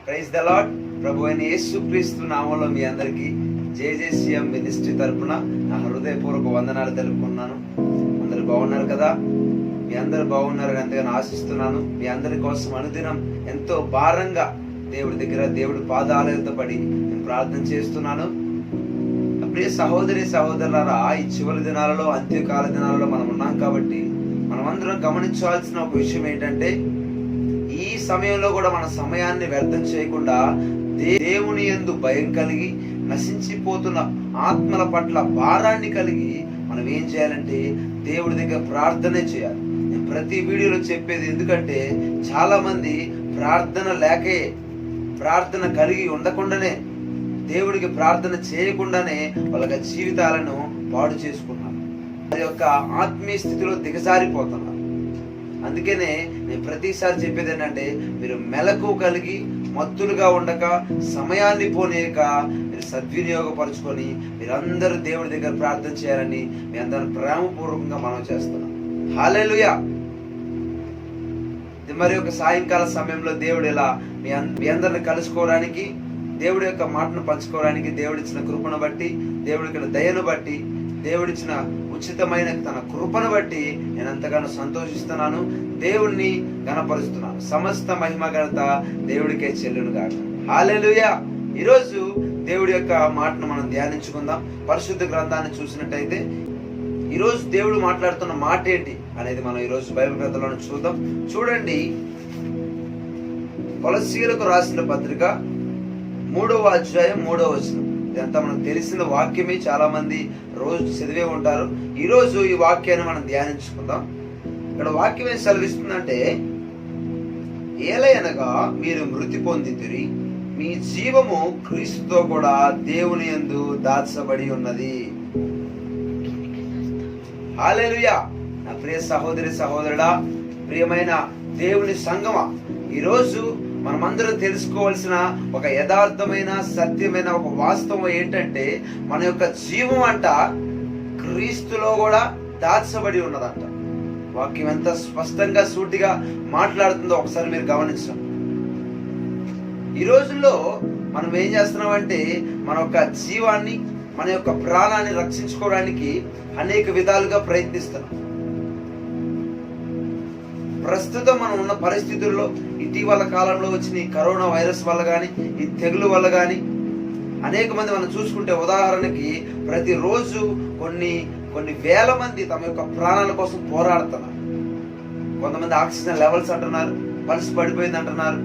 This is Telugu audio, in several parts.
Praise the lord. ప్రభు అయిన యేసుక్రీస్తు నామంలో మీ అందరికీ జేజేసీఎం మినిస్ట్రీ తరపున నా హృదయపూర్వక వందనాలు తెలుపుకున్నాను. అందరు బాగున్నారు కదా? మీ అందరు బాగున్నారని ఎంతగానో ఆశిస్తున్నాను. మీ అందరి కోసం అనుదినం ఎంతో భారంగా దేవుడి దగ్గర దేవుడి పాదాలతో పడి నేను ప్రార్థన చేస్తున్నాను. ప్రియ సహోదరి సహోదరులారా, ఈ చివరి దినాలలో, అంత్యకాల దినాలలో మనం ఉన్నాం కాబట్టి మనమందరం గమనించాల్సిన ఒక విషయం ఏంటంటే, ఈ సమయంలో కూడా మన సమయాన్ని వ్యర్థం చేయకుండా దేవుని యందు భయం కలిగి నశించిపోతున్న ఆత్మల పట్ల భారాన్ని కలిగి మనం ఏం చేయాలంటే దేవుడి దగ్గర ప్రార్థనే చేయాలి. నేను ప్రతి వీడియోలో చెప్పేది ఎందుకంటే, చాలా మంది ప్రార్థన లేకే, ప్రార్థన కలిగి ఉండకుండానే, దేవుడికి ప్రార్థన చేయకుండానే వాళ్ళ జీవితాలను పాడు చేసుకున్నారు. వారి యొక్క ఆత్మీయ స్థితిలో దిగజారిపోతున్నారు. అందుకనే నేను ప్రతిసారి చెప్పేది ఏంటంటే, మీరు మెలకు కలిగి మత్తులుగా ఉండక, సమయాన్ని పోనీయక మీరు సద్వినియోగపరుచుకొని మీరందరూ దేవుడి దగ్గర ప్రార్థన చేయాలని మీ అందరిని ప్రేమపూర్వకంగా మనం చేస్తున్నాం. హల్లెలూయా. మరి ఒక సాయంకాల సమయంలో దేవుడు ఇలా మీ అందరిని కలుసుకోవడానికి, దేవుడి యొక్క మాటను పంచుకోవడానికి, దేవుడిచ్చిన కృపను బట్టి, దేవుడికి దయను బట్టి, దేవుడిచ్చిన ఉచితమైన తన కృపను బట్టి నేను ఎంతగానో సంతోషిస్తున్నాను. దేవుణ్ణి ఘనపరుస్తున్నాను. సమస్త మహిమ ఘనత దేవుడికే చెల్లును గాక. హల్లెలూయా. ఈరోజు దేవుడి యొక్క మాటను మనం ధ్యానించుకుందాం. పరిశుద్ధ గ్రంథాన్ని చూసినట్టయితే ఈరోజు దేవుడు మాట్లాడుతున్న మాట ఏంటి అనేది మనం ఈరోజు బైబిల్ గ్రంథంలో చూద్దాం. చూడండి, కొలస్సీయులకు రాసిన పత్రిక 3వ అధ్యాయం 3వ వచనం. ఇదంతా మనకు తెలిసిన వాక్యమే, చాలా మంది రోజు చదివే ఉంటారు. ఈరోజు ఈ వాక్యాన్ని మనం ధ్యానించుకుందాం. ఇక్కడ వాక్యం ఏం సెలవిస్తుందంటే, ఏలయనగా మీరు మృతి పొందితిరి, మీ జీవము క్రీస్తుతో కూడా దేవుని యందు దాచబడి ఉన్నది. హల్లెలూయా. నా ప్రియ సహోదరి సహోదరుడా, ప్రియమైన దేవుని సంగమా, ఈరోజు మనమందరం తెలుసుకోవాల్సిన ఒక యథార్థమైన సత్యమైన ఒక వాస్తవం ఏంటంటే, మన యొక్క జీవం అంట క్రీస్తులో కూడా దాచబడి ఉన్నదంట. వాక్యం ఎంత స్పష్టంగా సూటిగా మాట్లాడుతుందో ఒకసారి మీరు గమనించండి. ఈ రోజుల్లో మనం ఏం చేస్తున్నామంటే, మన యొక్క జీవాన్ని, మన యొక్క ప్రాణాన్ని రక్షించుకోవడానికి అనేక విధాలుగా ప్రయత్నిస్తున్నాం. ప్రస్తుతం మనం ఉన్న పరిస్థితుల్లో, ఇటీవల కాలంలో వచ్చిన ఈ కరోనా వైరస్ వల్ల కానీ, ఈ తెగులు వల్ల కానీ అనేక మంది మనం చూసుకుంటే, ఉదాహరణకి ప్రతిరోజు కొన్ని వేల మంది తమ యొక్క ప్రాణాల కోసం పోరాడుతున్నారు. కొంతమంది ఆక్సిజన్ లెవెల్స్ అంటున్నారు, పల్స్ పడిపోయింది అంటున్నారు,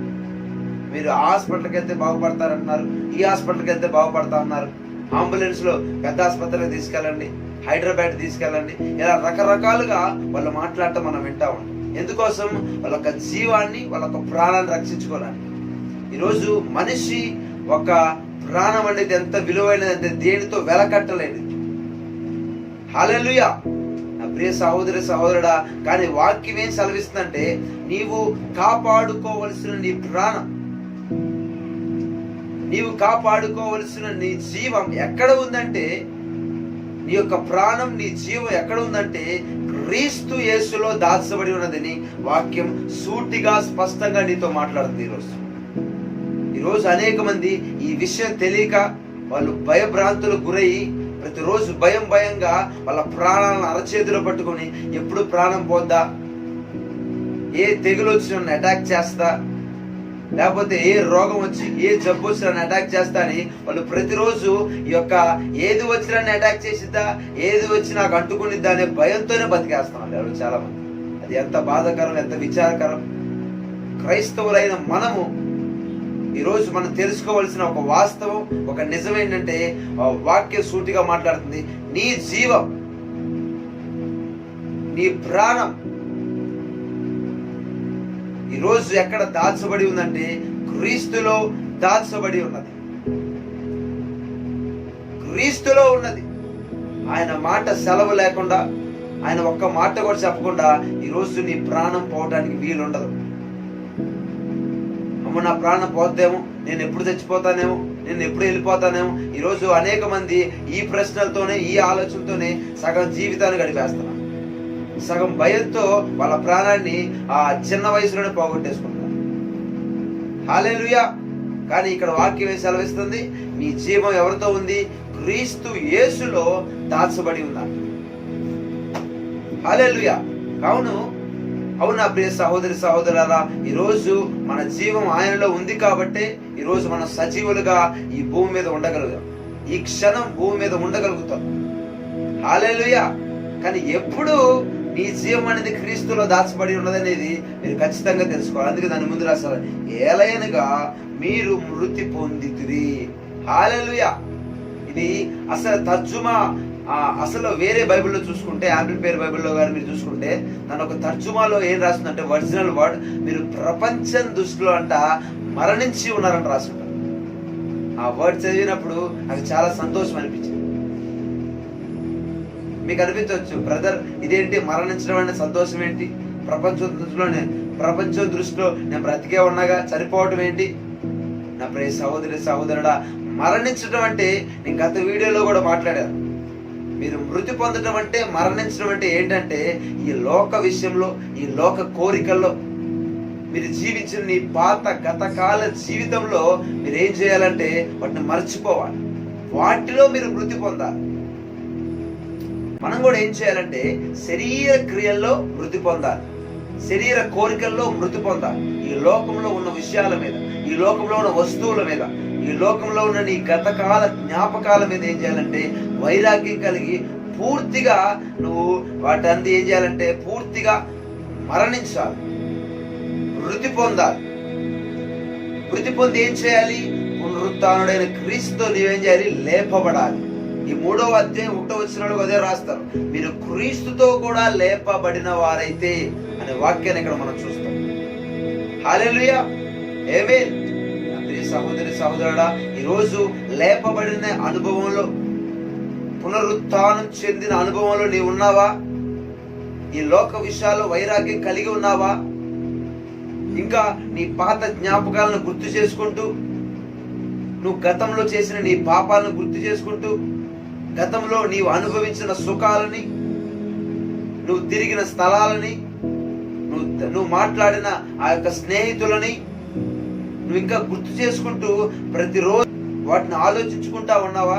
మీరు ఆ హాస్పిటల్కి వెళ్తే బాగుపడతారంటున్నారు, ఈ హాస్పిటల్కి వెళ్తే బాగుపడతా అన్నారు, అంబులెన్స్ లో పెద్ద ఆసుపత్రికి తీసుకెళ్ళండి, హైదరాబాద్ తీసుకెళ్ళండి, ఇలా రకరకాలుగా వాళ్ళు మాట్లాడటం మనం వింటా ఉంటాం. ఎందుకోసం? వాళ్ళ యొక్క జీవాన్ని, వాళ్ళ యొక్క ప్రాణాన్ని రక్షించుకోవడానికి. ఈరోజు మనిషి ఒక ప్రాణం అనేది ఎంత విలువైనది అంటే దేనితో వెలకట్టలేనిది. హల్లెలూయా. నా ప్రియ సహోదరి సహోదరుడా, కానీ వాక్యం ఏం సెలవిస్తుందంటే, నీవు కాపాడుకోవలసిన నీ ప్రాణం, నీవు కాపాడుకోవలసిన నీ జీవం ఎక్కడ ఉందంటే, నీ యొక్క ప్రాణం, నీ జీవం ఎక్కడ ఉందంటే క్రీస్తు యేసులో దాచబడి ఉన్నదని వాక్యం సూటిగా స్పష్టంగా నీతో మాట్లాడుతుంది. ఈరోజు అనేక మంది ఈ విషయం తెలియక వాళ్ళు భయభ్రాంతులకు గురయ్యి ప్రతిరోజు భయంగా వాళ్ళ ప్రాణాలను అరచేతిలో పట్టుకొని, ఎప్పుడు ప్రాణం పోద్దా, ఏ తెగులు వచ్చి నన్ను అటాక్ చేస్తా, లేకపోతే ఏ రోగం వచ్చి, ఏ జబ్బు వచ్చి నన్ను అటాక్ చేస్తా అని వాళ్ళు ప్రతిరోజు ఈ యొక్క ఏది వచ్చి నన్ను అటాక్ చేసిద్దా, ఏది వచ్చి నాకు అంటుకునిద్దా అనే భయంతోనే బతికేస్తున్నారు ఎవరు చాలా మంది. అది ఎంత బాధాకరం, ఎంత విచారకరం. క్రైస్తవులైన మనము ఈరోజు మనం తెలుసుకోవాల్సిన ఒక వాస్తవం, ఒక నిజం ఏంటంటే, వాక్యం సూటిగా మాట్లాడుతుంది, నీ జీవం, నీ ప్రాణం ఈరోజు ఎక్కడ దాచబడి ఉందంటే క్రీస్తులో దాచబడి ఉన్నది. క్రీస్తులో ఉన్నది. ఆయన మాట సెలవు లేకుండా, ఆయన ఒక్క మాట కూడా చెప్పకుండా ఈరోజు నీ ప్రాణం పోవడానికి వీలుండదు. అమ్మ, నా ప్రాణం పోద్దేమో, నేను ఎప్పుడు చచ్చిపోతానేమో, నేను ఎప్పుడు వెళ్ళిపోతానేమో. ఈరోజు అనేక మంది ఈ ప్రశ్నలతోనే, ఈ ఆలోచనతోనే సగం జీవితాన్ని గడిపేస్తున్నారు. సగం భయంతో వాళ్ళ ప్రాణాన్ని ఆ చిన్న వయసులోనే పోగొట్టేసుకుంటారు. హల్లెలూయా. కానీ ఇక్కడ వాక్యం ఏం సెలవిస్తుంది? మీ జీవం ఎవరితో ఉంది? క్రీస్తు యేసులో దాచబడి ఉన్నారు. హల్లెలూయా. అవునా ప్రియ సహోదరి సహోదరులారా, ఈరోజు మన జీవం ఆయనలో ఉంది కాబట్టి ఈరోజు మనం సజీవులుగా ఈ భూమి మీద ఉండగలుగుతాం. ఈ క్షణం భూమి మీద ఉండగలుగుతాం. హల్లెలూయా. కానీ ఎప్పుడు నీ జీవం అనేది క్రీస్తులో దాచబడి ఉన్నదనేది మీరు ఖచ్చితంగా తెలుసుకోవాలి. అందుకే దాని ముందు రాస్తారు, ఏలయనగా మీరు మృతి పొందితిరి. హల్లెలూయా. ఇది అసలు తర్జుమా. అసలు వేరే బైబిల్లో చూసుకుంటే, యాంప్లిఫైయర్ బైబిల్లో కానీ మీరు చూసుకుంటే, దాని ఒక తర్జుమాలో ఏం రాస్తుందంటే, ఒరిజినల్ వర్డ్ మీరు ప్రపంచం దృష్టిలో మరణించి ఉన్నారని రాస్తుంటారు. ఆ వర్డ్ చదివినప్పుడు నాకు చాలా సంతోషం అనిపించింది. మీకు అనిపించవచ్చు, బ్రదర్ ఇదేంటి మరణించడం అంటే సంతోషం ఏంటి? ప్రపంచం దృష్టిలో నేను బ్రతికే ఉన్నాగా, చనిపోవటం ఏంటి? నా ప్రియ సహోదరి సహోదరుడా, మరణించడం అంటే నేను గత వీడియోలో కూడా మాట్లాడాను. మీరు మృతి పొందడం అంటే, మరణించడం అంటే ఏంటంటే, ఈ లోక విషయంలో, ఈ లోక కోరికల్లో మీరు జీవించిన నీ పాత గతకాల జీవితంలో మీరు ఏం చేయాలంటే వాటిని మర్చిపోవాలి. వాటిలో మీరు మృతి పొందాలి. మనం కూడా ఏం చేయాలంటే శరీర క్రియల్లో మృతి పొందాలి, శరీర కోరికల్లో మృతి పొందాలి. ఈ లోకంలో ఉన్న విషయాల మీద, ఈ లోకంలో ఉన్న వస్తువుల మీద, ఈ లోకంలో ఉన్న నీ గతకాల జ్ఞాపకాల మీద ఏం చేయాలంటే వైరాగ్యం కలిగి పూర్తిగా నువ్వు వాటంతా ఏం చేయాలంటే పూర్తిగా మరణించాలి, మృతి పొందాలి. మృతి పొంది ఏం చేయాలి? పునరుత్థానుడైన క్రీస్తుతో నీవేం చేయాలి? లేపబడాలి. ఈ 3వ అధ్యాయం 1వ వచనంలో అదే రాస్తారు, మీరు క్రీస్తుతో కూడా లేపబడిన వారైతే అనే వాక్యాన్ని ఇక్కడ మనం చూస్తాం. హల్లెలూయా. ఆమేన్. సహోదరి సహోదరుడా, ఈరోజు లేపబడిన అనుభవంలో, పునరుత్థానం చెందిన అనుభవంలో నీవు ఉన్నావా? ఈ లోక విషయాల్లో వైరాగ్యం కలిగి ఉన్నావా? ఇంకా నీ పాత జ్ఞాపకాలను గుర్తు చేసుకుంటూ, నువ్వు గతంలో చేసిన నీ పాపాలను గుర్తు చేసుకుంటూ, గతంలో నీవు అనుభవించిన సుఖాలని, నువ్వు తిరిగిన స్థలాలని, నువ్వు మాట్లాడిన ఆ యొక్క స్నేహితులని నువ్వు ఇంకా గుర్తు చేసుకుంటూ ప్రతిరోజు వాటిని ఆలోచించుకుంటా ఉన్నావా?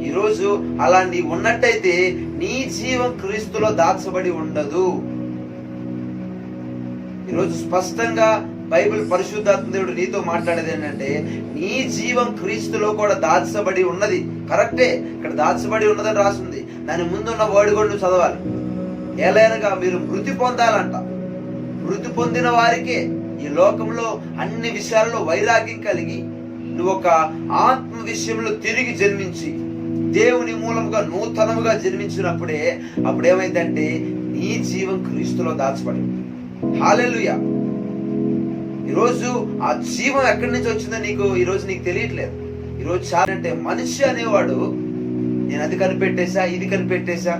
ఈరోజు అలా నీ ఉన్నట్టయితే నీ జీవం క్రీస్తులో దాచబడి ఉండదు. ఈరోజు స్పష్టంగా బైబిల్ పరిశుద్ధాత్మ దేవుడు నీతో మాట్లాడేది ఏంటంటే, నీ జీవం క్రీస్తులో కూడా దాచబడి ఉన్నది. కరెక్టే, ఇక్కడ దాచబడి ఉన్నదని రాసింది. దాని ముందున్న వర్డ్ కూడా నువ్వు చదవాలి. ఎలాగనగా మీరు మృతి పొందాలంట. మృతి పొందిన వారికే ఈ లోకంలో అన్ని విషయాల్లో వైరాగ్యం కలిగి నువ్వు ఒక ఆత్మ విషయంలో తిరిగి జన్మించి దేవుని మూలంగా నూతనముగా జన్మించినప్పుడే అప్పుడేమైందంటే నీ జీవం క్రీస్తులో దాచబడి. హల్లెలూయా. ఈరోజు ఆ జీవం ఎక్కడి నుంచి వచ్చిందో ఈరోజు నీకు తెలియట్లేదు. ఈరోజు చాలా అంటే మనిషి అనేవాడు, నేను అది కనిపెట్టేశా, ఇది కనిపెట్టేశా,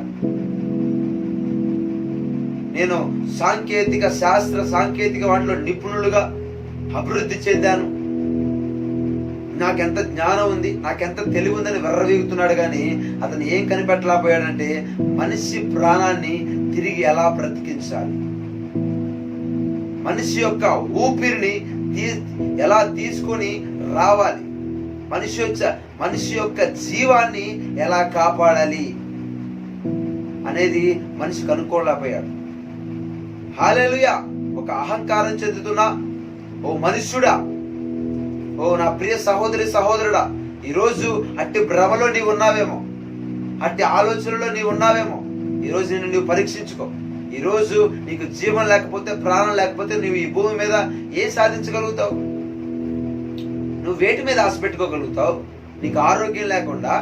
నేను సాంకేతిక వాటిలో నిపుణులుగా అభివృద్ధి చెందాను, నాకెంత జ్ఞానం ఉంది, నాకెంత తెలివి ఉందని వెర్రవీగుతున్నాడు. కానీ అతను ఏం కనిపెట్టలేకపోయాడంటే మనిషి ప్రాణాన్ని తిరిగి ఎలా బ్రతికించాలి, మనిషి యొక్క ఊపిరిని ఎలా తీసుకొని రావాలి, మనిషి యొక్క జీవాన్ని ఎలా కాపాడాలి అనేది మనిషి కనుక్కోలేకపోయాడు. హల్లెలూయా. ఒక అహంకారం చెందుతున్నా ఓ మనుష్యుడా, ఓ నా ప్రియ సహోదరి సహోదరుడా, ఈరోజు అట్టి భ్రమలో నీవు ఉన్నావేమో, అట్టి ఆలోచనలో నీవు ఉన్నావేమో. ఈరోజు నిన్ను నీవు పరీక్షించుకో. ఈరోజు నీకు జీవం లేకపోతే, ప్రాణం లేకపోతే నువ్వు ఈ భూమి మీద ఏం సాధించగలుగుతావు? నువ్వు వేటి మీద ఆశ పెట్టుకోగలుగుతావు? నీకు ఆరోగ్యం లేకుండా,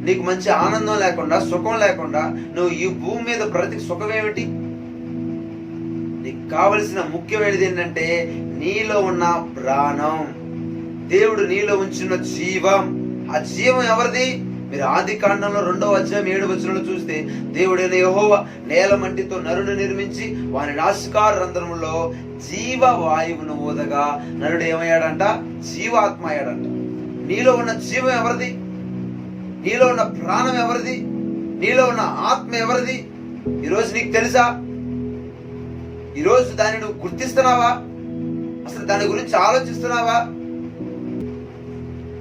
నీకు మంచి ఆనందం లేకుండా, సుఖం లేకుండా నువ్వు ఈ భూమి మీద బ్రతికి సుఖం ఏమిటి? నీకు కావలసిన ముఖ్యమైనది ఏంటంటే నీలో ఉన్న ప్రాణం, దేవుడు నీలో ఉంచిన జీవం. ఆ జీవం ఎవరిది? మీరు ఆదికాండంలో 2వ అధ్యాయం 7వ వచనంలో చూస్తే, దేవుడైన యెహోవా నేల మట్టితో నరుని నిర్మించి వాని నాసికా రంధ్రములో జీవ వాయువును ఊదగా నరుడు ఏమయ్యాడంట? జీవాత్మ అయ్యాడంట. నీలో ఉన్న జీవం ఎవరిది? నీలో ఉన్న ప్రాణం ఎవరిది? నీలో ఉన్న ఆత్మ ఎవరిది? ఈరోజు నీకు తెలుసా? ఈరోజు దాన్ని నువ్వు గుర్తిస్తున్నావా? అసలు దాని గురించి ఆలోచిస్తున్నావా?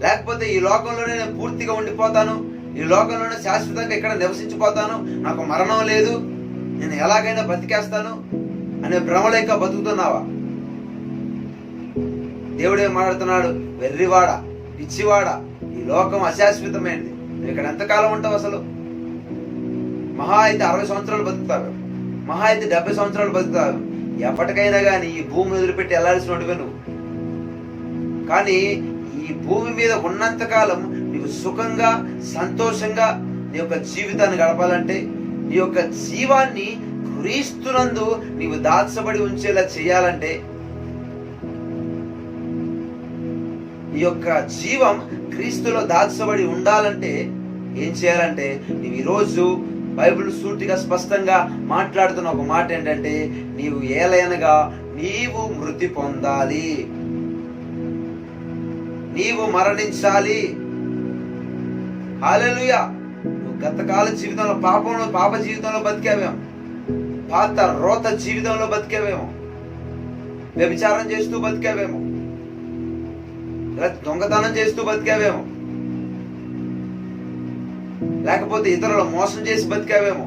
లేకపోతే ఈ లోకంలోనే నేను పూర్తిగా ఉండిపోతాను, ఈ లోకంలోనే శాశ్వతంగా ఇక్కడ నివసించిపోతాను, నాకు మరణం లేదు, నేను ఎలాగైనా బతికేస్తాను అనే భ్రమలేక బతుకుతున్నావా? దేవుడు ఏం మాట్లాడుతున్నాడు? వెర్రివాడ, పిచ్చివాడ, ఈ లోకం అశాశ్వతమైనది, నువ్వు ఇక్కడ ఎంతకాలం ఉంటావు? అసలు మహా అయితే 60 సంవత్సరాలు బతుకుతావు, మహా అయితే 70 సంవత్సరాలు బతుకుతావు. ఎప్పటికైనా కానీ ఈ భూమిని వదిలిపెట్టి వెళ్ళాల్సినట్టుగా నువ్వు. కానీ ఈ భూమి మీద ఉన్నంత కాలం నీవు సుఖంగా, సంతోషంగా నీ యొక్క జీవితాన్ని గడపాలంటే, నీ యొక్క జీవాన్ని క్రీస్తునందు నీవు దాచబడి ఉంచేలా చేయాలంటే, నీ యొక్క జీవం క్రీస్తులో దాచబడి ఉండాలంటే ఏం చేయాలంటే, నీవు ఈరోజు బైబిల్ సూటిగా స్పష్టంగా మాట్లాడుతున్న ఒక మాట ఏంటంటే, నీవు ఏలయనగా నీవు మృతి పొందాలి, నీవు మరణించాలి. హల్లెలూయా. నువ్వు గతకాల జీవితంలో పాప జీవితంలో బతికావేమో, పాత రోత జీవితంలో బతికావేమో, వ్యభిచారం చేస్తూ బతికావేమో, దొంగతనం చేస్తూ బతికావేమో, లేకపోతే ఇతరులు మోసం చేసి బతికావేమో.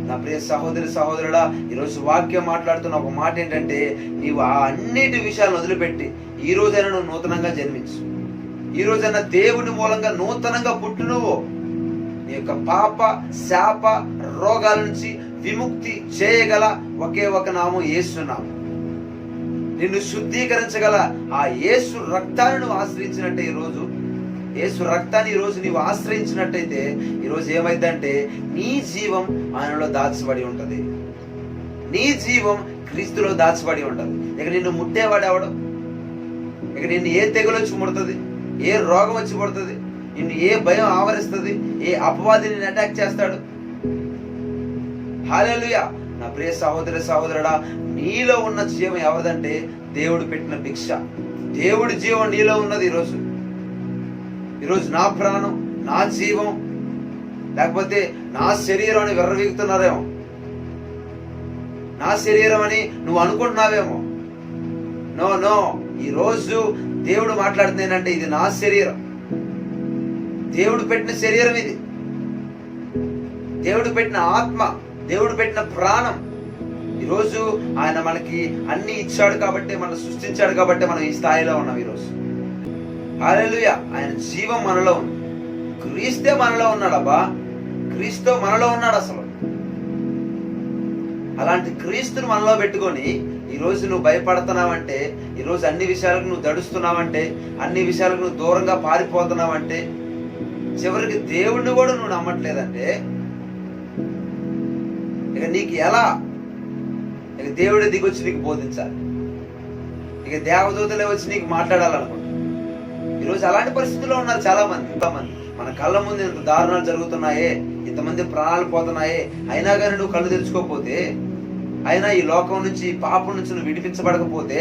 నా ప్రియ సహోదరి సహోదరుడా, ఈరోజు వాక్యం మాట్లాడుతున్న ఒక మాట ఏంటంటే, నీవు ఆ అన్నిటి విషయాలను వదిలిపెట్టి ఈ రోజైనా నువ్వు నూతనంగా జన్మించు, ఈ రోజైనా దేవుని మూలంగా నూతనంగా పుట్టు. నువ్వు నీ యొక్క పాప శాప రోగాల నుంచి విముక్తి చేయగల ఒకే ఒక నామం యేసు నామం. నిన్ను శుద్ధీకరించగల ఆ యేసు రక్తాన్ని నువ్వు ఆశ్రయించినట్టే, ఈరోజు యేసు రక్తాన్ని ఈరోజు నీవు ఆశ్రయించినట్టయితే, ఈరోజు ఏమైందంటే నీ జీవం ఆయనలో దాచబడి ఉంటది, నీ జీవం క్రీస్తులో దాచబడి ఉంటది. ఇక నిన్ను ముట్టేవాడు ఎవడు? ఇక నిన్ను ఏ తెగులు వచ్చి ముడుతుంది, ఏ రోగం వచ్చి పడుతుంది, నిన్ను ఏ భయం ఆవరిస్తుంది, ఏ అపవాది నిన్ను అటాక్ చేస్తాడు? హల్లెలూయా. నా ప్రియ సహోదరి సహోదరుడా, నీలో ఉన్న జీవం ఎవరిదంటే దేవుడు పెట్టిన భిక్ష. దేవుడి జీవం నీలో ఉన్నది. ఈరోజు నా ప్రాణం, నా జీవం, లేకపోతే నా శరీరం అని వెర్రవీగుతున్నారేమో, నా శరీరం అని నువ్వు అనుకుంటున్నావేమో. నో నో, ఈరోజు దేవుడు మాట్లాడుతుంది ఏంటంటే, ఇది నా శరీరం, దేవుడు పెట్టిన శరీరం, ఇది దేవుడు పెట్టిన ఆత్మ, దేవుడు పెట్టిన ప్రాణం. ఈరోజు ఆయన మనకి అన్ని ఇచ్చాడు కాబట్టి, మనం సృష్టించాడు కాబట్టి మనం ఈ స్థాయిలో ఉన్నాం ఈరోజు. హల్లెలూయా. ఆయన జీవం మనలో ఉంది. క్రీస్తే మనలో ఉన్నాడు. అబ్బా, క్రీస్తు మనలో ఉన్నాడు. అసలు అలాంటి క్రీస్తుని మనలో పెట్టుకొని ఈరోజు నువ్వు భయపడుతున్నావంటే, ఈరోజు అన్ని విషయాలకు నువ్వు దడుస్తున్నావంటే, అన్ని విషయాలకు నువ్వు దూరంగా పారిపోతున్నావంటే, చివరికి దేవుడిని కూడా నువ్వు నమ్మట్లేదంటే, ఇక నీకు ఎలా? ఇక దేవుడే దిగొచ్చి నీకు బోధించాలి, ఇక దేవదూతలే వచ్చి నీకు మాట్లాడాలనుకుంటా. ఈరోజు అలాంటి పరిస్థితుల్లో ఉన్నారు చాలా మంది. మన కళ్ళ ముందు ఇంత దారుణాలు జరుగుతున్నాయే, ఇంతమంది ప్రాణాలు పోతున్నాయే, అయినా కానీ నువ్వు కళ్ళు తెరుచుకోకపోతే, అయినా ఈ లోకం నుంచి, పాపం నుంచి నువ్వు విడిపించబడకపోతే,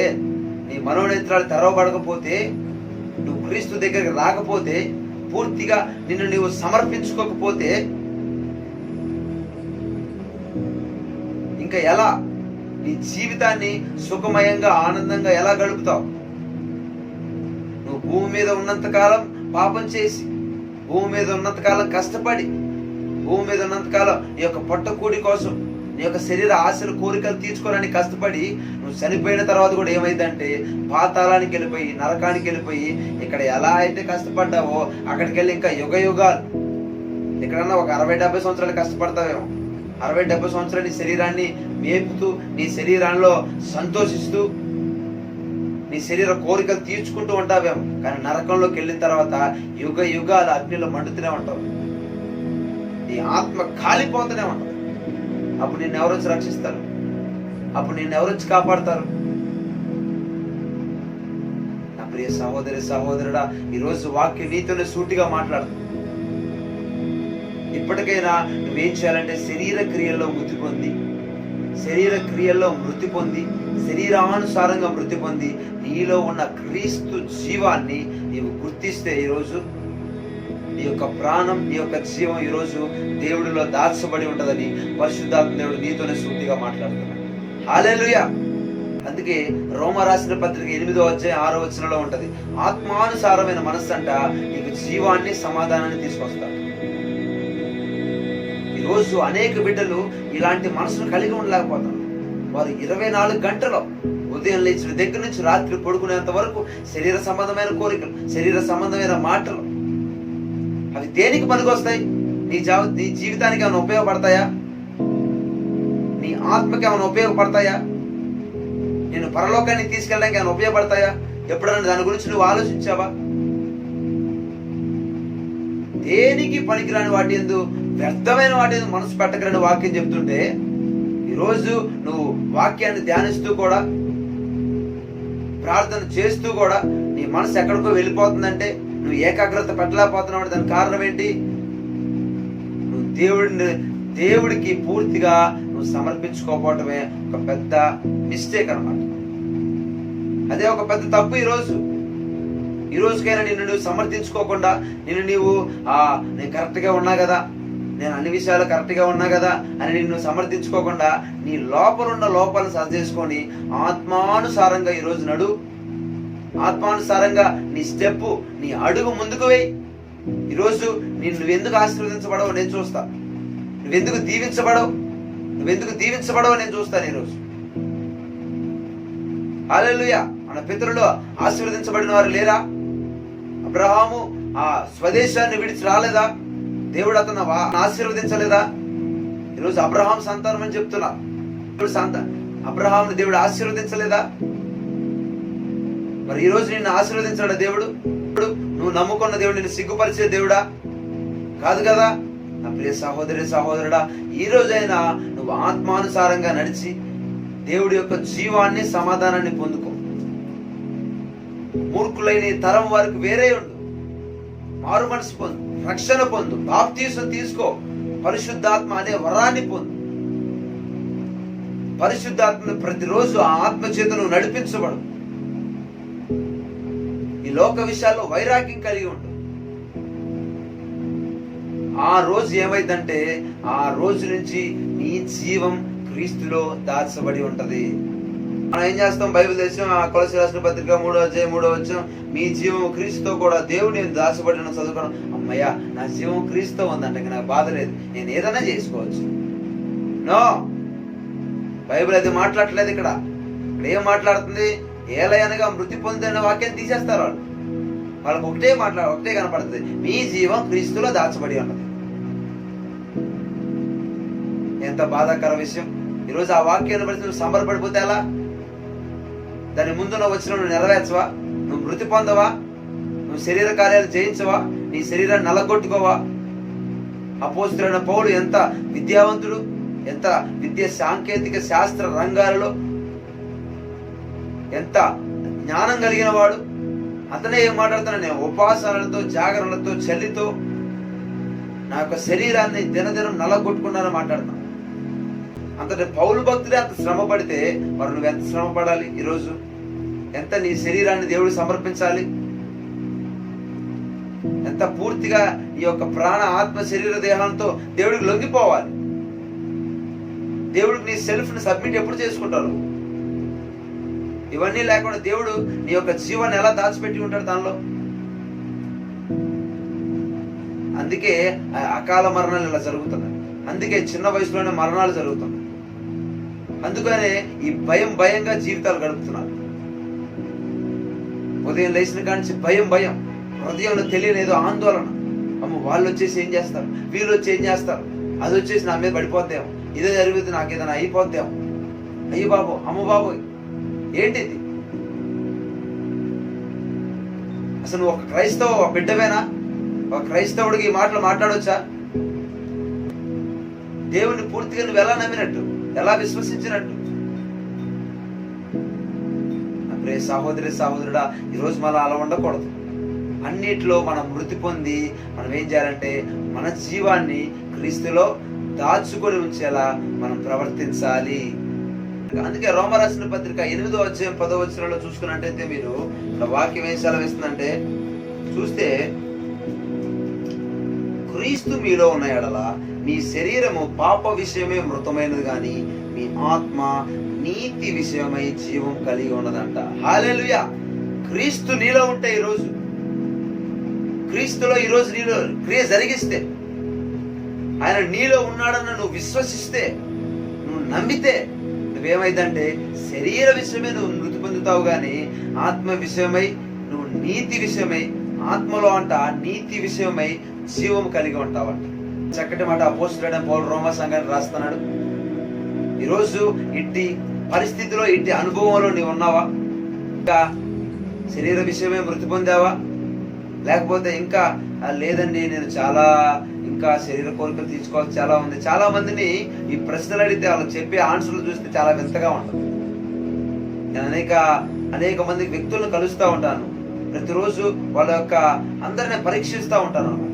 నీ మనోనేత్రాలు తెరవబడకపోతే, నువ్వు క్రీస్తు దగ్గరికి రాకపోతే, పూర్తిగా నిన్ను నీవు సమర్పించుకోకపోతే, ఇంకా ఎలా నీ జీవితాన్ని సుఖమయంగా ఆనందంగా ఎలా గడుపుతావు? నువ్వు భూమి మీద ఉన్నంత కాలం పాపం చేసి, భూమి మీద ఉన్నంత కాలం కష్టపడి, భూమి మీద ఉన్నంత కాలం నీ యొక్క పొట్టకూడి కోసం, నీ యొక్క శరీర ఆశలు కోరికలు తీర్చుకోవడానికి కష్టపడి, నువ్వు చనిపోయిన తర్వాత కూడా ఏమైందంటే పాతాళానికి వెళ్ళిపోయి, నరకానికి వెళ్ళిపోయి, ఇక్కడ ఎలా అయితే కష్టపడ్డావో అక్కడికి వెళ్ళి ఇంకా యుగ యుగాలు, ఎక్కడన్నా ఒక 60-70 సంవత్సరాలు కష్టపడతావేమో. 60-70 సంవత్సరాలు నీ శరీరాన్ని మేపుతూ, నీ శరీరంలో సంతోషిస్తూ, నీ శరీర కోరికలు తీర్చుకుంటూ ఉంటావేమో. కానీ నరకంలోకి వెళ్ళిన తర్వాత యుగ యుగాల అగ్నిలో మండుతూనే ఉంటావు, నీ ఆత్మ కాలిపోతూనే ఉంటావు. అప్పుడు నిన్ను ఎవరొచ్చి రక్షిస్తారు? అప్పుడు నిన్ను ఎవరొచ్చి కాపాడతారు? నా ప్రియ సహోదరి సహోదరుడా, ఈరోజు వాక్య నీతోనే సూటిగా మాట్లాడుతుంది. ఇప్పటికైనా నువ్వేం చేయాలంటే, శరీర క్రియల్లో మృతి పొంది, శరీరానుసారంగా మృతి పొంది, నీలో ఉన్న క్రీస్తు జీవాన్ని నీవు గుర్తిస్తే, ఈరోజు నీ యొక్క ప్రాణం, నీ యొక్క జీవం ఈరోజు దేవుడిలో దాచబడి ఉంటదని పరిశుద్ధాత్మ దేవుడు నీతోనే సూటిగా మాట్లాడుతున్నాడు. హల్లెలూయా. అందుకే రోమా రాసిన పత్రిక 8వ అధ్యాయం 6వ వచనంలో ఉంటది, ఆత్మానుసారమైన మనస్సు అంట నీకు జీవాన్ని సమాధానాన్ని తీసుకొస్తాడు. ఈరోజు అనేక బిడ్డలు ఇలాంటి మనసును కలిగి ఉండలేకపోతారు. వారు 24 గంటలు ఉదయం లేచిన దగ్గర నుంచి రాత్రి పడుకునేంత వరకు శరీర సంబంధమైన కోరికలు, శరీర సంబంధమైన మాటలు, అవి దేనికి పనికొస్తాయి? నీ జీవితానికి ఏమైనా ఉపయోగపడతాయా? నీ ఆత్మకి ఏమైనా ఉపయోగపడతాయా? నేను పరలోకాన్ని తీసుకెళ్ళడానికి ఏమైనా ఉపయోగపడతాయా? ఎప్పుడైనా దాని గురించి నువ్వు ఆలోచించావా? దేనికి పనికిరాని వాటి యందు, వ్యర్థమైన వాటి యందు మనసు పెట్టకరని వాక్యం చెప్తుంటే, ఈరోజు నువ్వు వాక్యాన్ని ధ్యానిస్తూ కూడా, ప్రార్థన చేస్తూ కూడా నీ మనసు ఎక్కడికో వెళ్ళిపోతుందంటే, నువ్వు ఏకాగ్రత పెట్టలేకపోతున్నావు. దానికి కారణం ఏంటి? నువ్వు దేవుడికి పూర్తిగా నువ్వు సమర్పించుకోకపోవటమే ఒక పెద్ద మిస్టేక్ అన్నమాట. అదే ఒక పెద్ద తప్పు. ఈ రోజుకైనా నిన్ను నువ్వు సమర్థించుకోకుండా, నేను కరెక్ట్ గా ఉన్నా కదా, నేను అన్ని విషయాలు కరెక్ట్ గా ఉన్నా కదా అని నిన్ను సమర్థించుకోకుండా, నీ లోపలున్న లోపాలను సరి చేసుకొని ఆత్మానుసారంగా ఈరోజు నడు. ఆత్మానుసారంగా నీ స్టెప్, నీ అడుగు ముందుకు వేయి. ఈరోజు నువ్వెందుకు ఆశీర్వదించబడవో నేను చూస్తా. నువ్వెందుకు దీవించబడవో నేను చూస్తాను ఈరోజు. హల్లెలూయా. మన పితరులు ఆశీర్వదించబడిన వారు లేరా? అబ్రహాము ఆ స్వదేశాన్ని విడిచి రాలేదా? దేవుడు అతను ఆశీర్వదించలేదా? ఈరోజు అబ్రహాం సంతానం అని చెప్తున్నా. అబ్రహాంని దేవుడు ఆశీర్వదించలేదా? మరి ఈరోజు నిన్ను ఆశీర్వదించాడా దేవుడు? నువ్వు నమ్ముకున్న దేవుడు నిన్ను సిగ్గుపరిచే దేవుడా? కాదు కదా. నా ప్రియ సహోదరుడా, ఈ రోజైనా నువ్వు ఆత్మానుసారంగా నడిచి దేవుడి యొక్క జీవాన్ని, సమాధానాన్ని పొందుకో. మూర్ఖులైన తరం వారికి వేరే ఉండు. మారు మనసు పొందు, రక్షణ పొందు, బాప్తీసం తీసుకో, పరిశుద్ధాత్మ అనే వరాన్ని పొందు. పరిశుద్ధాత్మను ప్రతిరోజు ఆ ఆత్మ చేత నువ్వు నడిపించబడు. ఈ లోక విషయాల్లో వైరాగ్యం కలిగి ఉండు. ఆ రోజు ఏమైందంటే, ఆ రోజు నుంచి నీ జీవం క్రీస్తులో దాచబడి ఉంటది. మనం ఏం చేస్తాం? బైబిల్ దేశం కొలస్సీ రాసిన పత్రిక 3వ అధ్యాయం 3వ వచనం, మీ జీవం క్రీస్తుతో కూడా దేవుని దాచబడిన చదువుకోవడం. అమ్మయ్యా, నా జీవం క్రీస్తుతో ఉందంటే నాకు బాధ లేదు, నేను ఏదైనా చేసుకోవచ్చు. నో, బైబిల్ అది మాట్లాడట్లేదు. ఇక్కడ ఏం మాట్లాడుతుంది? ఏలయనగా మృతి పొందిన వాక్యాన్ని తీసేస్తారు వాళ్ళకి ఒకటే కనపడుతుంది, మీ జీవం క్రీస్తులో దాచబడి ఉన్నది. ఎంత బాధాకర విషయం. ఈరోజు ఆ వాక్యాన్ని బట్టి నువ్వు సంబరపడిపోతే ఎలా? దాని ముందు నువ్వు వచ్చిన నువ్వు నెరవేర్చవా? నువ్వు మృతి పొందవా? నువ్వు శరీర కార్యాలు జయించవా? నీ శరీరాన్ని నలగొట్టుకోవా? అపోస్తలుడైన పౌలు ఎంత విద్యావంతుడు, ఎంత విద్య సాంకేతిక శాస్త్ర రంగాలలో ఎంత జ్ఞానం కలిగిన వాడు. అతనే ఏం మాట్లాడుతున్నాడు? నేను ఉపవాసాలతో, జాగరణలతో, చలితో నా యొక్క శరీరాన్ని దినదినం నలగొట్టుకున్నానని మాట్లాడుతున్నాను. అంతటి పౌలు భక్తుడే అంత శ్రమ పడితే మరి నువ్వు ఎంత శ్రమ పడాలి? ఈరోజు ఎంత నీ శరీరాన్ని దేవుడు సమర్పించాలి? ఎంత పూర్తిగా ఈ యొక్క ప్రాణ, ఆత్మ, శరీర, దేహంతో దేవుడికి లొంగిపోవాలి. దేవుడికి నీ సెల్ఫ్ ని సబ్మిట్ ఎప్పుడు చేసుకుంటారు? ఇవన్నీ లేకుండా దేవుడు నీ యొక్క జీవాన్ని ఎలా దాచిపెట్టి ఉంటాడు దానిలో? అందుకే అకాల మరణాలు ఇలా జరుగుతున్నాయి. అందుకే చిన్న వయసులోనే మరణాలు జరుగుతున్నాయి. అందుకనే ఈ భయంగా జీవితాలు గడుపుతున్నారు. ఉదయం లేచిన కానించి భయం, హృదయంలో తెలియని ఏదో ఆందోళన. అమ్మ, వాళ్ళు వచ్చేసి ఏం చేస్తారు, వీళ్ళు వచ్చి ఏం చేస్తారు, అది వచ్చేసి నా మీద పడిపోతాం, ఇదే జరుగుతుంది, నాకు ఏదైనా అయిపోతాం, అయ్యి బాబు, అమ్మ బాబోయ్, ఏంటిది? అసలు నువ్వు ఒక క్రైస్తవ బిడ్డవేనా? ఒక క్రైస్తవుడికి ఈ మాటలు మాట్లాడవచ్చా? దేవుని పూర్తిగా నువ్వు ఎలా నమ్మినట్టు, ఎలా విశ్వసించినట్టు? ప్రియ సహోదరుడా, ఈరోజు మనం అలా ఉండకూడదు. అన్నిట్లో మనం మృతి పొంది మనం ఏం చేయాలంటే మన జీవాన్ని క్రీస్తులో దాచుకొని ఉంచేలా మనం ప్రవర్తించాలి. అందుకే రోమా రాసిన పత్రిక 8వ అధ్యాయం 10వ వచనంలో చూసుకున్నట్టయితే మీరు వాక్యం ఏం సెలవిస్తుందంటే, చూస్తే క్రీస్తు మీలో ఉన్న యెడల మీ శరీరము పాప విషయమే మృతమైనది గాని మీ నీ ఆత్మ నీతి విషయమై జీవం కలిగి ఉన్నదంట. హల్లెలూయా. క్రీస్తు నీలో ఉంటే, ఈరోజు క్రీస్తులో ఈరోజు నీలో క్రియ జరిగిస్తే, ఆయన నీలో ఉన్నాడన్న నువ్వు విశ్వసిస్తే, నువ్వు నమ్మితే, నువ్వేమైందంటే శరీర విషయమే నువ్వు మృతి పొందుతావు, గాని ఆత్మ విషయమై నువ్వు నీతి విషయమై, ఆత్మలో అంట నీతి విషయమై జీవం కలిగి ఉంటావంట. చక్కటి మాట అపోస్తలుడైన పౌలు రోమా సంఘానికి రాస్తున్నాడు. ఈరోజు ఇట్టి పరిస్థితిలో, ఇట్టి అనుభవంలో నీవు ఉన్నావా? ఇంకా శరీర విషయమే మృతి పొందావా? లేకపోతే ఇంకా లేదండి, నేను చాలా ఇంకా శరీర కోరికలు తీర్చుకోవాల్సి చాలా ఉంది. చాలా మందిని ఈ ప్రశ్నలు అడిగితే వాళ్ళకి చెప్పే ఆన్సర్లు చూస్తే చాలా వింతగా ఉంటుంది. నేను అనేక మంది వ్యక్తులను కలుస్తూ ఉంటాను. ప్రతిరోజు వాళ్ళ యొక్క అందరిని పరీక్షిస్తూ ఉంటాను అన్నమాట.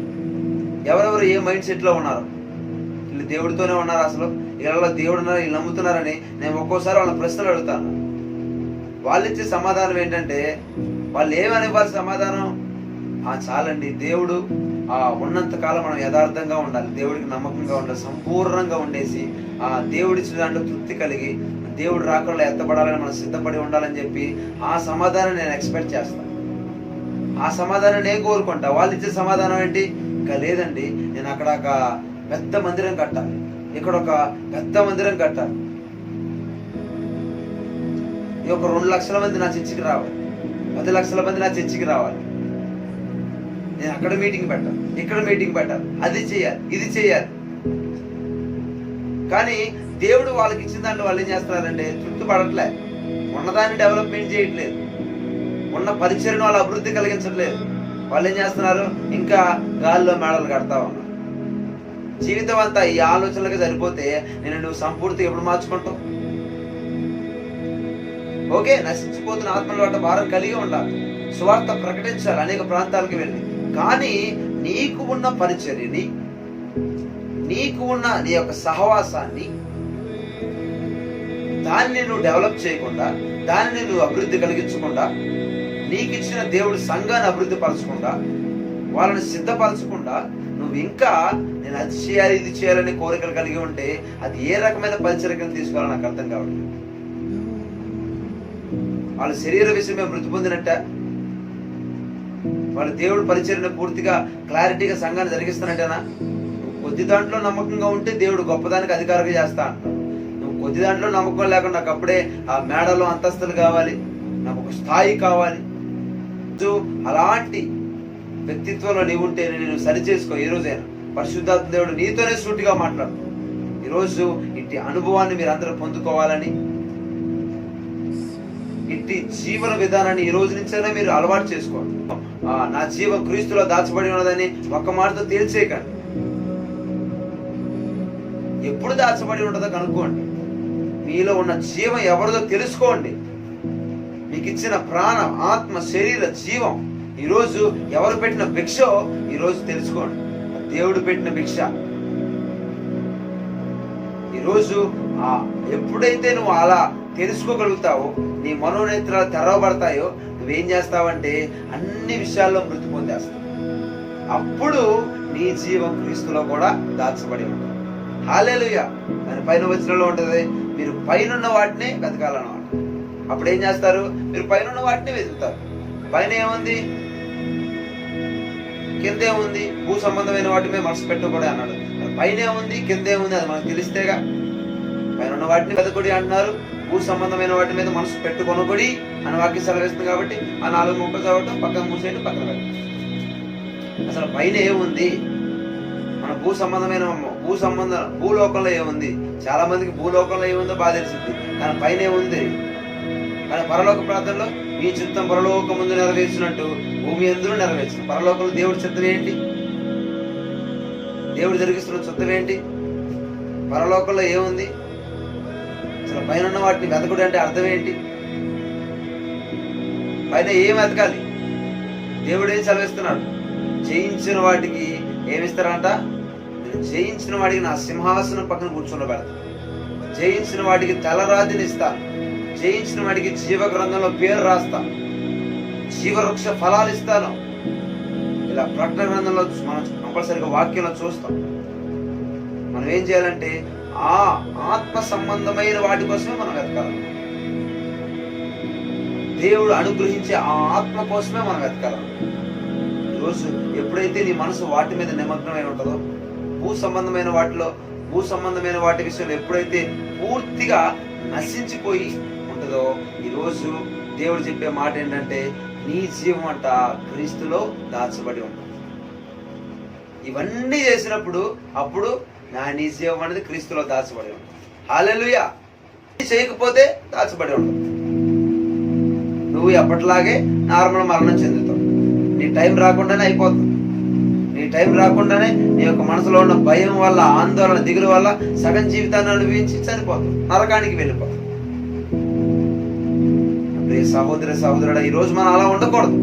ఎవరెవరు ఏ మైండ్ సెట్ లో ఉన్నారు, వీళ్ళు దేవుడితోనే ఉన్నారు, అసలు వీళ్ళలో దేవుడు ఉన్నారు, వీళ్ళు నమ్ముతున్నారని నేను ఒక్కోసారి వాళ్ళ ప్రశ్నలు అడుగుతాను. వాళ్ళు ఇచ్చే సమాధానం ఏంటంటే, వాళ్ళు ఏమని ఇవ్వాలి సమాధానం, చాలండి, దేవుడు ఉన్నంత కాలం మనం యథార్థంగా ఉండాలి, దేవుడికి నమ్మకంగా ఉండాలి, సంపూర్ణంగా ఉండేసి దేవుడిచ్చిన దాంట్లో తృప్తి కలిగి దేవుడు రాకుండా ఎత్తపడాలని మనం సిద్ధపడి ఉండాలని చెప్పి ఆ సమాధానం నేను ఎక్స్పెక్ట్ చేస్తాను. ఆ సమాధానం నేను కోరుకుంటా. వాళ్ళు ఇచ్చే సమాధానం ఏంటి, ఇంకా లేదండి, నేను అక్కడ ఒక పెద్ద మందిరం కట్టాలి, ఇక్కడ ఒక పెద్ద మందిరం కట్టాలి, ఈ ఒక 2 లక్షల మంది నా చర్చికి రావాలి, 10 లక్షల మంది నా చర్చికి రావాలి, నేను అక్కడ మీటింగ్ పెట్టాలి, ఇక్కడ మీటింగ్ పెట్టాలి, అది చేయాలి, ఇది చేయాలి. కానీ దేవుడు వాళ్ళకి ఇచ్చిన దాంట్లో వాళ్ళు ఏం చేస్తున్నారంటే తృప్తి పడట్లే, ఉన్నదాన్ని డెవలప్మెంట్ చేయట్లేదు, ఉన్న పరిచయను వాళ్ళు అభివృద్ధి కలిగించట్లేదు. వాళ్ళు ఏం చేస్తున్నారు, ఇంకా గాల్లో మేడలు కడతా ఉన్నారు. జీవితం అంతా ఈ ఆలోచనలకు సరిపోతే నువ్వు సంపూర్తిగా ఎప్పుడు మార్చుకుంటావు? ఓకే, నశించిపోతున్న ఆత్మల పట్ల భారం కలిగి ఉండాలి, సువార్త ప్రకటించాలి అనేక ప్రాంతాలకు వెళ్ళి. కానీ నీకు ఉన్న పరిచర్యని, నీకు ఉన్న నీ యొక్క సహవాసాన్ని, దాన్ని నువ్వు డెవలప్ చేయకుండా, దానిని నువ్వు అభివృద్ధి కలిగించకుండా, నీకు ఇచ్చిన దేవుడు సంఘాన్ని అభివృద్ధి పరచకుండా, వాళ్ళని సిద్ధపరచకుండా, నువ్వు ఇంకా నేను అది చేయాలి ఇది చేయాలని కోరికలు కలిగి ఉంటే అది ఏ రకమైన పరిచర్యను తీసుకోవాలని నాకు అర్థం కావట్లేదు. వాళ్ళ శరీర విషయమే మృతి పొందినట్ట, వాళ్ళ దేవుడు పరిచర్యను పూర్తిగా క్లారిటీగా సంఘాన్ని జరిగిస్తున్నట్టేనా? నువ్వు కొద్ది దాంట్లో నమ్మకంగా ఉంటే దేవుడు గొప్పదానికి అధికారంగా చేస్తా అంటాడు. నువ్వు కొద్ది దాంట్లో నమ్మకం లేకుండా నాకు అప్పుడే ఆ మేడలో అంతస్తులు కావాలి, నాకు ఒక స్థాయి కావాలి, అలాంటి వ్యక్తిత్వంలో నీవు ఉంటే నేను సరి చేసుకో. ఈ రోజైనా పరిశుద్ధాత్మ దేవుడు నీతోనే సూటిగా మాట్లాడు. ఈరోజు ఇట్టి అనుభవాన్ని మీరు అందరూ పొందుకోవాలని, ఇట్టి జీవన విధానాన్ని ఈ రోజు నుంచైనా మీరు అలవాటు చేసుకోండి. నా జీవం క్రీస్తులో దాచబడి ఉన్నదని ఒక్క మాటతో తేల్చేయకండి. ఎప్పుడు దాచబడి ఉంటుందో కనుక్కోండి. మీలో ఉన్న జీవం ఎవరిదో తెలుసుకోండి. మీకు ఇచ్చిన ప్రాణం, ఆత్మ, శరీర జీవం ఈరోజు ఎవరు పెట్టిన భిక్షో ఈరోజు తెలుసుకోండి. దేవుడు పెట్టిన భిక్ష. ఈరోజు ఎప్పుడైతే నువ్వు అలా తెలుసుకోగలుగుతావో, నీ మనోనేత్రాలు తెరవబడతాయో, నువ్వేం చేస్తావంటే అన్ని విషయాల్లో మృతి పొందేస్తావు. అప్పుడు నీ జీవం క్రీస్తులో కూడా దాచబడి ఉంటుంది. హల్లెలూయా. దాని పైన వచనంలో ఉంటుంది, మీరు పైనున్న వాటిని వెతకాలన్నమాట. అప్పుడు ఏం చేస్తారు, మీరు పైన వాటిని వెతుకుతారు. పైన ఏముంది, కిందే ఉంది, భూ సంబంధమైన వాటి మీద మనసు పెట్టకూడదు అన్నాడు. పైన ఏముంది, కిందే ఉంది, అది మనకు తెలిస్తేగా. పైన ఉన్న వాటిని వెతకుడి అంటున్నారు, భూ సంబంధమైన వాటి మీద మనసు పెట్టుకొనబడి అని వాక్యం సెలవిస్తుంది. కాబట్టి ఆ 4 మొక్కలు చదవటం, పక్కన మూసేయడం, పక్కన పెట్టడం. అసలు పైన ఏముంది, మన భూలోకంలో ఏముంది? చాలా మందికి భూలోకంలో ఏముందో బాగా తెలిసింది, కానీ పైన ఏముంది. కానీ పరలోక ప్రార్థనలో మీ చిత్తం పరలోక ముందు నెరవేర్చినట్టు భూమి అందరూ నెరవేర్చిన. పరలోకంలో దేవుడి చిత్తం ఏంటి, దేవుడు జరిగిస్తున్న చిత్తం ఏంటి, పరలోకంలో ఏముంది? అసలు పైన ఉన్న వాటిని వెతకుడు అంటే అర్థం ఏంటి? పైన ఏం వెతకాలి? దేవుడు ఏం సెలవిస్తున్నాడు? జయించిన వాటికి ఏమిస్తారంట? జయించిన వాడికి నా సింహాసనం పక్కన కూర్చోబెడతాను, జయించిన వాటికి తలరాతిని ఇస్తాను, జయించిన వాడికి జీవ గ్రంథంలో పేరు రాస్తా, జీవవృక్ష ఫలాలు ఇస్తాను. ఇలా ప్రకటన గ్రంథంలో మనం కంపల్సరిగా వాక్యంలో చూస్తాం. మనం ఏం చేయాలంటే ఆ ఆత్మ సంబంధమైన వాటి కోసమే మనం వెతకాలి. దేవుడు అనుగ్రహించే ఆ ఆత్మ కోసమే మనం వెతకాలి. ఈరోజు ఎప్పుడైతే నీ మనసు వాటి మీద నిమగ్నమై ఉంటుందో, భూ సంబంధమైన వాటి విషయంలో ఎప్పుడైతే పూర్తిగా నశించిపోయి ఉంటుందో, ఈరోజు దేవుడు చెప్పే మాట ఏంటంటే నీ జీవం అంట క్రీస్తులో దాచబడి ఉంటుంది. ఇవన్నీ చేసినప్పుడు అప్పుడు నీ జీవం అనేది క్రీస్తులో దాచబడి ఉంటుంది. హల్లెలూయా. చేయకపోతే దాచబడి ఉంటుంది. నువ్వు ఎప్పటిలాగే నార్మల్ మరణం చెందుతావు. నీ టైం రాకుండానే అయిపోతుంది. నీ టైం రాకుండానే నీ యొక్క మనసులో ఉన్న భయం వల్ల, ఆందోళన, దిగులు వల్ల సగం జీవితాన్ని అనుభవించి చనిపోతావు, నరకానికి వెళ్ళిపోతావు. అప్పుడే సహోదరుడా, ఈరోజు మనం అలా ఉండకూడదు.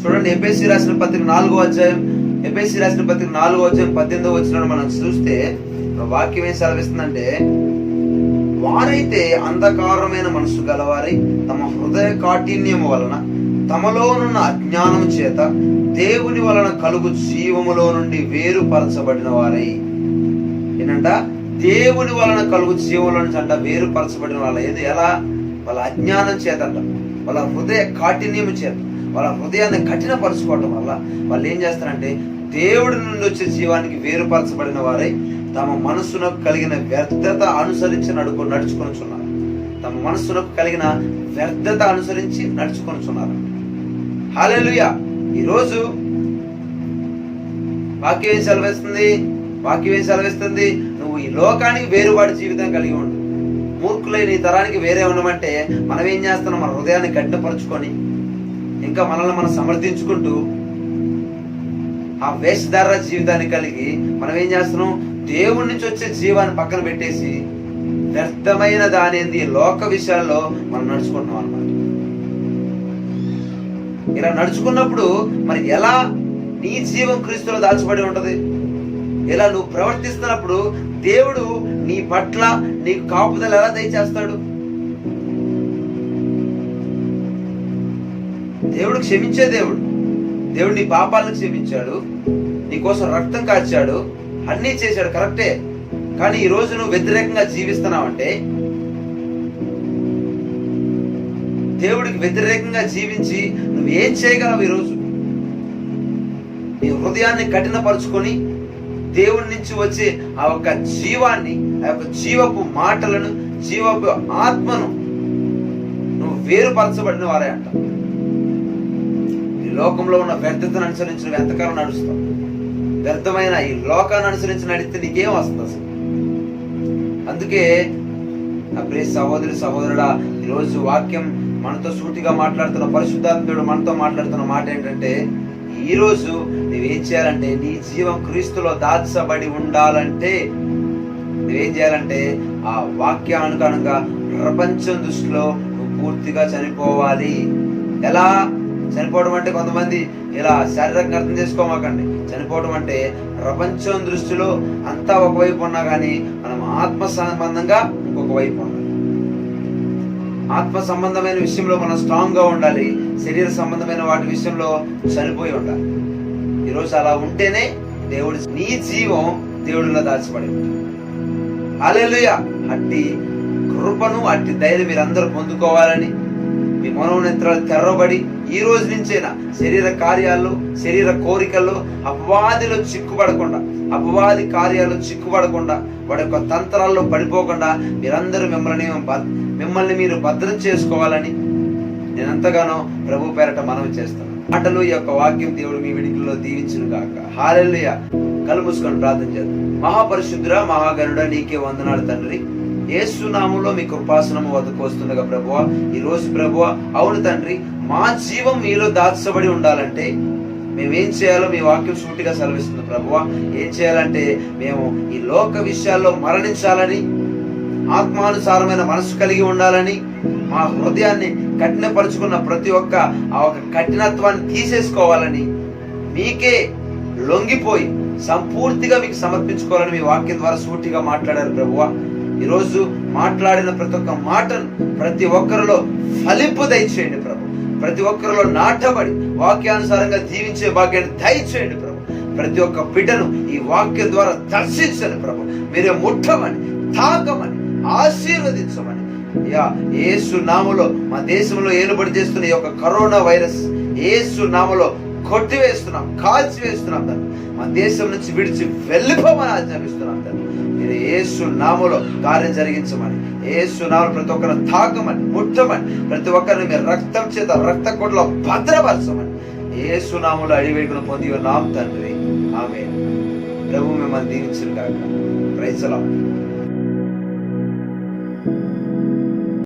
చూడండి, ఎఫెసీ రాసిన పత్రిక 4వ అధ్యాయం 18వ వచనం మనం చూస్తే వాక్యం ఏం సెలవిస్తుందంటే, వారైతే అంధకారమైన మనసు గలవారై తమ హృదయ కాఠిన్యము వలన తమలోనున్న అజ్ఞానం చేత దేవుని వలన కలుగు జీవములో నుండి వేరుపరచబడిన వారై. ఏంటంట? దేవుని వలన కలుగు జీవంలో నుంచి అంట వేరుపరచబడిన వాళ్ళ. ఎలా? వాళ్ళ అజ్ఞానం చేత అంట, వాళ్ళ హృదయ కాఠిన్యము చేత, వాళ్ళ హృదయాన్ని కఠినపరచుకోవటం వల్ల వాళ్ళు ఏం చేస్తారంటే దేవుడి నుండి వచ్చే జీవానికి వేరుపరచబడిన వారై తమ మనస్సునకు కలిగిన వ్యర్థత అనుసరించి నడుచుకొనుచున్నారు. తమ మనస్సునకు కలిగిన వ్యర్థత అనుసరించి నడుచుకొనుచున్నారు. హల్లెలూయా. ఈరోజు వాక్యం ఏం సెలవిస్తుంది? నువ్వు ఈ లోకానికి వేరువాడి జీవితం కలిగి ఉండు. మూర్ఖులైన ఈ తరానికి వేరే ఉండమంటే మనం ఏం చేస్తున్నాం? మన హృదయాన్ని గడ్డపరుచుకొని ఇంకా మనల్ని మనం సమర్థించుకుంటూ ఆ వేషధార జీవితాన్ని కలిగి మనం ఏం చేస్తున్నాం? దేవుడి నుంచి వచ్చే జీవాన్ని పక్కన పెట్టేసి వ్యర్థమైన దాని లోక విషయాల్లో మనం నడుచుకుంటున్నాం అన్నమాట. ఇలా నడుచుకున్నప్పుడు మరి ఎలా నీ జీవం క్రీస్తులో దాల్చబడి ఉంటది? ఇలా నువ్వు ప్రవర్తిస్తున్నప్పుడు దేవుడు నీ పట్ల నీకు కాపుదల ఎలా దయచేస్తాడు? దేవుడు క్షమించే దేవుడు. దేవుడు నీ పాపాలను క్షమించాడు, నీ కోసం రక్తం కార్చాడు, అన్నీ చేశాడు, కరెక్టే. కానీ ఈ రోజు నువ్వు వ్యతిరేకంగా జీవిస్తున్నావంటే, దేవుడికి వ్యతిరేకంగా జీవించి నువ్వేం చేయగలవు? ఈరోజు నీ హృదయాన్ని కఠినపరుచుకొని దేవుడి నుంచి వచ్చే ఆ యొక్క జీవాన్ని, ఆ యొక్క జీవపు మాటలను, జీవపు ఆత్మను నువ్వు వేరుపరచబడిన వారే అంట. ఈ లోకంలో ఉన్న వ్యర్థతను అనుసరించి నువ్వు ఎంతకాలం నడుస్తావు? వ్యర్థమైన ఈ లోకాన్ని అనుసరించి నడిస్తే నీకేం వస్తుంది అసలు? అందుకే నా ప్రియ సహోదరుడా, ఈరోజు వాక్యం మనతో సూటిగా మాట్లాడుతున్న, పరిశుద్ధాత్ముడు మనతో మాట్లాడుతున్న మాట ఏంటంటే, ఈరోజు నువ్వేం చేయాలంటే నీ జీవం క్రీస్తులో దాచబడి ఉండాలంటే నువ్వేం చేయాలంటే ఆ వాక్యానుగుణంగా ప్రపంచం దృష్టిలో నువ్వు పూర్తిగా చనిపోవాలి. ఎలా చనిపోవడం అంటే, కొంతమంది ఇలా శారీరకంగా అర్థం చేసుకోమాకండి. చనిపోవడం అంటే ప్రపంచం దృష్టిలో అంతా ఒకవైపు ఉన్నా కానీ మనం ఆత్మ సంబంధంగా ఇంకొక వైపు ఉండాలి. ఆత్మ సంబంధమైన విషయంలో మనం స్ట్రాంగ్ గా ఉండాలి, శరీర సంబంధమైన వాటి విషయంలో చనిపోయి ఉండాలి. ఈరోజు అలా ఉంటేనే దేవుడి నీ జీవం దేవుడిలో దాచిపడి ఉంటుంది. హల్లెలూయా. అట్టి కృపను, అట్టి ధైర్యం మీరందరూ పొందుకోవాలని, మీ మనోనేత్రాలు తెరవబడి ఈ రోజు నుంచైనా శరీర కార్యాల్లో, శరీర కోరికల్లో అపవాదిలో చిక్కుపడకుండా, అపవాది కార్యాల్లో చిక్కుపడకుండా, వాడి యొక్క తంత్రాల్లో పడిపోకుండా మీరందరూ మిమ్మల్ని మీరు భద్రం చేసుకోవాలని నేను ఎంతగానో ప్రభు పేరట మనవి చేస్తాను. మాటలు ఈ యొక్క వాక్యం దేవుడు మీ వినికిలో దీవించును గాక. హల్లెలూయా. కళ్ళు మూసుకొని ప్రార్థన చేద్దాం. మహాపరిశుద్ధుడా, మహాగణుడా, నీకే వందనాలు తండ్రి. యేసు నామములో మీ కృపాసనము వద్దకు వస్తుండగా ప్రభువా, ఈ రోజు ప్రభువా, అవును తండ్రి, మా జీవం మీలో దాచబడి ఉండాలంటే మేమేం చేయాలో మీ వాక్యం సూటిగా సెలవిస్తుంది ప్రభువా. ఏం చేయాలంటే మేము ఈ లోక విషయాల్లో మరణించాలని, ఆత్మానుసారమైన మనసు కలిగి ఉండాలని, మా హృదయాన్ని కఠినపరుచుకున్న ప్రతి ఒక్క ఆ ఒక కఠినత్వాన్ని తీసేసుకోవాలని, మీకే లొంగిపోయి సంపూర్తిగా మీకు సమర్పించుకోవాలని మీ వాక్యం ద్వారా సూటిగా మాట్లాడారు ప్రభువా. ఈరోజు మాట్లాడిన ప్రతి ఒక్క మాటను ప్రతి ఒక్కరిలో ఫలింపు దయచేయండి ప్రభు. ప్రతి ఒక్కరిలో నాటబడి వాక్యానుసారంగా జీవించే భాగ్యాన్ని దయచేయండి ప్రభు. ప్రతి ఒక్క బిడ్డను ఈ వాక్యం ద్వారా దర్శించండి ప్రభు. మీరే ముట్టమని, తాకమని, ఆశీర్వదించమని. యేసు నామములో మా దేశంలో ఏలుబడి చేస్తున్న ఈ యొక్క కరోనా వైరస్ యేసు నామములో కొట్టివేస్తున్నాం, కాల్చివేస్తున్నాం. దాన్ని మా దేశం నుంచి విడిచి వెళ్ళిపోమని ఆజ్ఞాపిస్తున్నాం. దాన్ని మీరు యేసు నామములో కార్యం జరిగించమని, యేసు నామములో ప్రతి ఒక్కరిని తాకమని, ముట్టమని, ప్రతి ఒక్కరిని మీరు రక్తం చేత రక్త కొట్లో భద్రపరచమని యేసు నామములో అడివేడుకను పొంది ఉన్నాం తండ్రి. ఆమేన్. ప్రభు మిమ్మల్ని దీవించును గాక. Praise the lord.